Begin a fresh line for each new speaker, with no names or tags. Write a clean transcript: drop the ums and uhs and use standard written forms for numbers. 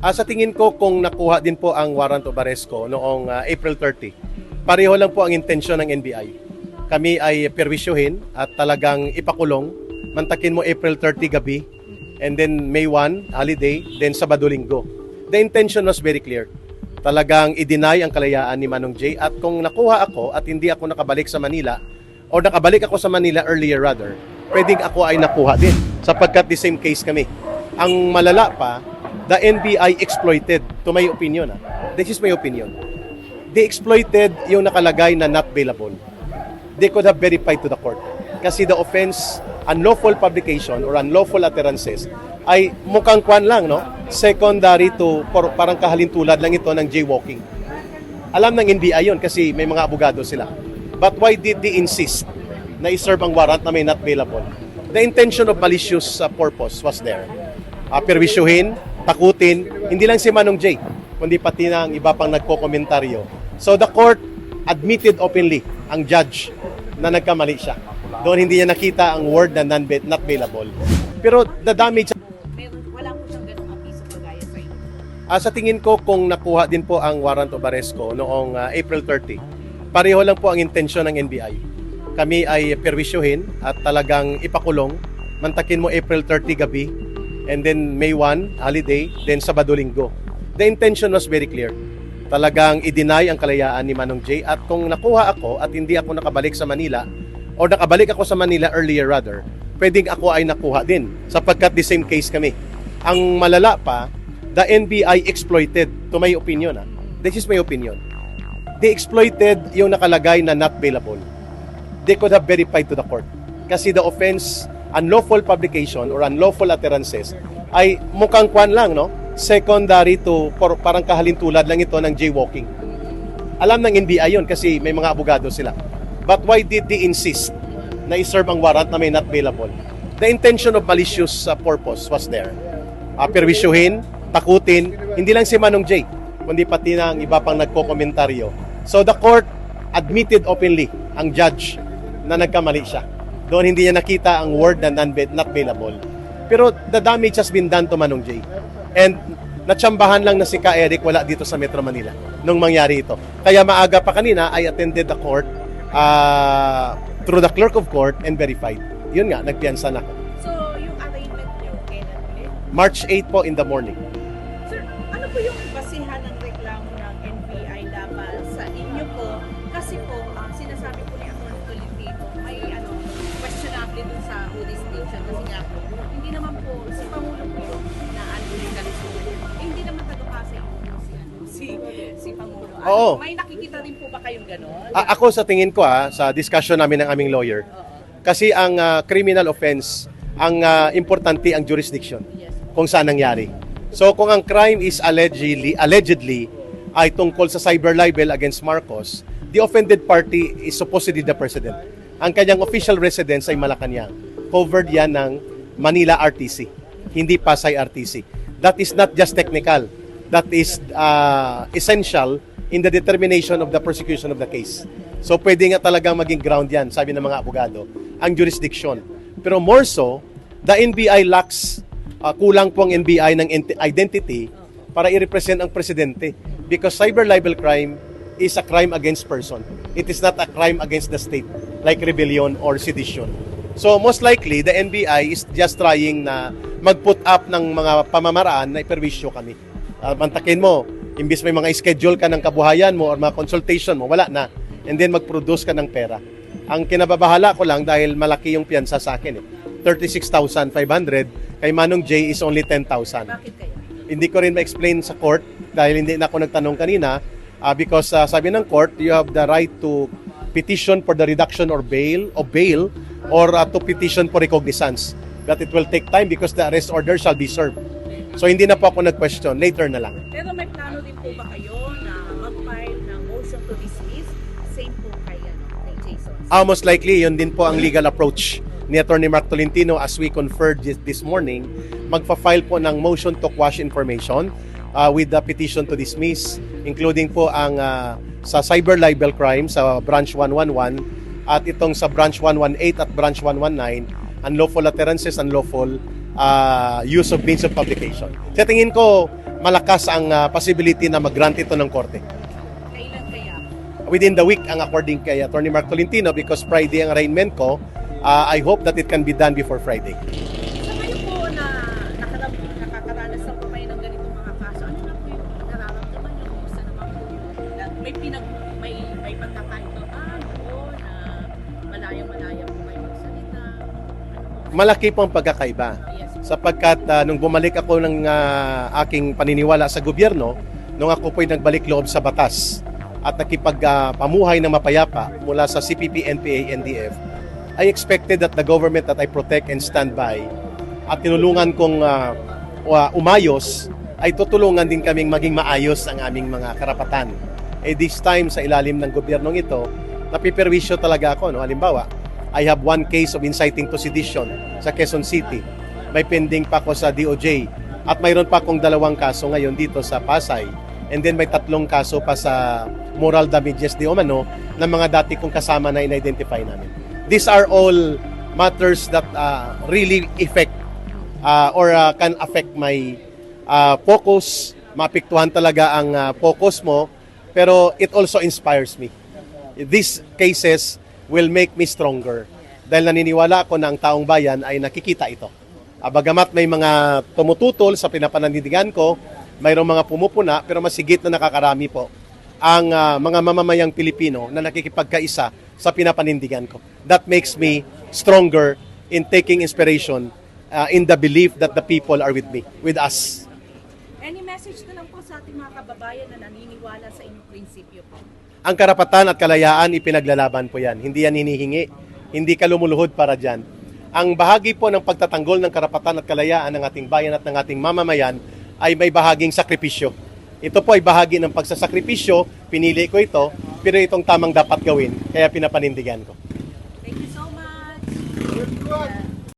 Sa tingin ko kung nakuha din po ang warrant of arrest ko noong April 30, pareho lang po ang intensyon ng NBI. Kami ay perwisyuhin at talagang ipakulong. Mantakin mo April 30 gabi and then May 1, holiday, then Sabado-Linggo. The intention was very clear. Talagang i-deny ang kalayaan ni Manong Jay at kung nakuha ako at hindi ako nakabalik sa Manila o nakabalik ako sa Manila earlier rather, pwedeng ako ay nakuha din sapagkat the same case kami. Ang malala pa, the NBI exploited, to my opinion. This is my opinion. They exploited yung nakalagay na not bailable. They could have verified to the court. Kasi the offense, unlawful publication or unlawful utterances, ay mukhang kwan lang, no? Secondary to, parang kahalintulad lang ito ng jaywalking. Alam ng NBI yun kasi may mga abogado sila. But why did they insist na iserve ang warrant na may not bailable? The intention of malicious purpose was there. Perwisyuhin, takutin, hindi lang si Manong Jay, kundi pati na ang iba pang nagko-komentaryo. So the court admitted openly ang judge na nagkamali siya. Doon hindi niya nakita ang word na not bailable. Pero the damage...
Wala po siyang ganong apiso kagaya sa inyo.
Sa tingin ko kung nakuha din po ang warrant of arrest ko noong April 30, pareho lang po ang intensyon ng NBI. Kami ay perwisyuhin at talagang ipakulong. Mantakin mo April 30 gabi and then May 1, holiday, then Sabado-Linggo. The intention was very clear. Talagang i-deny ang kalayaan ni Manong Jay at kung nakuha ako at hindi ako nakabalik sa Manila o nakabalik ako sa Manila earlier rather, pwedeng ako ay nakuha din sapagkat the same case kami. Ang malala pa, the NBI exploited, to my opinion. This is my opinion. They exploited yung nakalagay na not bailable. They could have verified to the court. Kasi the offense, unlawful publication or unlawful utterances, ay mukhang kwan lang, no? Secondary to, parang kahalintulad lang ito ng jaywalking. Alam ng NBI yun kasi may mga abogado sila. But why did they insist na iserve ang warrant na may not bailable? The intention of malicious purpose was there. Perwisyuhin, takutin, hindi lang si Manong Jay, kundi pati na ang iba pang nagko-komentaryo. So the court admitted openly ang judge na nagkamali siya. Doon hindi niya nakita ang word na not bailable. Pero the damage has been done to Manong Jay. And natsambahan lang na si Ka Eric wala dito sa Metro Manila nung mangyari ito. Kaya maaga pa kanina, I attended the court through the clerk of court and verified. Yun nga, nagpiyansa na ako.
So, yung arraignment niyo, kailan ulit?
March 8 po in the morning.
Sir, ano po yung basihan ng reklamo ng NBI laban sa inyo po? Kasi po, sinasabi po ni Atty. Tolentino, may questionable dun sa jurisdiction. Kasi nga po, hindi naman po, si Pangulo po yung hindi naman kadukasa si Pangulo.
Oo.
May nakikita rin po ba kayong gano'n?
Ako sa tingin ko sa discussion namin ng aming lawyer, kasi ang criminal offense, ang importante ang jurisdiction
Yes.
kung saan nangyari. So kung ang crime is allegedly ay tungkol sa cyber libel against Marcos, the offended party is supposedly the president. Ang kanyang official residence ay Malacanang. Covered yan ng Manila RTC, hindi Pasay RTC. That is not just technical. That is essential in the determination of the prosecution of the case. So pwede nga talagang maging ground yan, sabi ng mga abogado, ang jurisdiction. Pero more so, the NBI lacks, kulang po ang NBI ng identity para i-represent ang presidente. Because cyber libel crime is a crime against person. It is not a crime against the state, like rebellion or sedition. So most likely, the NBI is just trying na mag-put up ng mga pamamaraan na iperwisyo kami. Mantakin mo, imbis may mga schedule ka ng kabuhayan mo or mga consultation mo, wala na. And then mag-produce ka ng pera. Ang kinababahala ko lang dahil malaki yung piyansa sa akin. 36,500, kay Manong Jay is only 10,000.
Bakit kaya?
Hindi ko rin ma-explain sa court dahil hindi na ako nagtanong kanina because sabi ng court, you have the right to petition for the reduction or bail or to petition for recognizance. That it will take time because the arrest order shall be served. So hindi na po ako nag-question, later na lang.
Pero may plano din po ba kayo na mag-file ng motion to dismiss? Same po kay Jason.
Most likely, yun din po ang legal approach ni Atty. Mark Tolentino as we conferred this morning. Magpa-file po ng motion to quash information with the petition to dismiss, including po ang sa cyber libel crime sa branch 111 at itong sa branch 118 at branch 119, unlawful utterances, unlawful use of means of publication. Sa tingin ko, malakas ang possibility na mag-grant ito ng korte.
Kailan kaya?
Within the week ang according kay Attorney Mark Tolentino, because Friday ang arraignment ko. I hope that it can be done before Friday.
Sa kayo po na nakakaranas na po kayo ng ganitong mga kaso, ano na po yung nararamdaman nyo? Kumusta naman po yung may pagkakaintoan o na malayang-malaya po kayo magsalita? Ano po?
Malaki po ang pagkakaiba.
Yes.
Sapagkat nung bumalik ako ng aking paniniwala sa gobyerno, nung ako po'y nagbalik loob sa batas at nakipagpamuhay ng mapayapa mula sa CPP, NPA, NDF, I expected that the government that I protect and stand by at tinulungan kong umayos, ay tutulungan din kaming maging maayos ang aming mga karapatan. This time sa ilalim ng gobyernong ito, napiperwisyo talaga ako. No? Halimbawa, I have one case of inciting to sedition sa Quezon City. May pending pa ako sa DOJ. At mayroon pa akong 2 kaso ngayon dito sa Pasay. And then may 3 kaso pa sa moral damages di umano ng mga dati kong kasama na in-identify namin. These are all matters that really affect can affect my focus. Maapektuhan talaga ang focus mo, pero it also inspires me. These cases will make me stronger dahil naniniwala ako na ang taong bayan ay nakikita ito. Bagamat may mga tumututol sa pinapanindigan ko, mayroong mga pumupuna, pero masigit na nakakarami po ang mga mamamayang Pilipino na nakikipagkaisa sa pinapanindigan ko. That makes me stronger in taking inspiration in the belief that the people are with me, with us.
Any message na lang po sa ating mga kababayan na naniniwala sa inyong prinsipyo po?
Ang karapatan at kalayaan, ipinaglalaban po yan. Hindi yan hinihingi. Hindi ka lumuluhod para dyan. Ang bahagi po ng pagtatanggol ng karapatan at kalayaan ng ating bayan at ng ating mamamayan ay may bahaging sakripisyo. Ito po ay bahagi ng pagsasakripisyo, pinili ko ito, pero itong tamang dapat gawin, kaya pinapanindigan ko.
Thank you so much.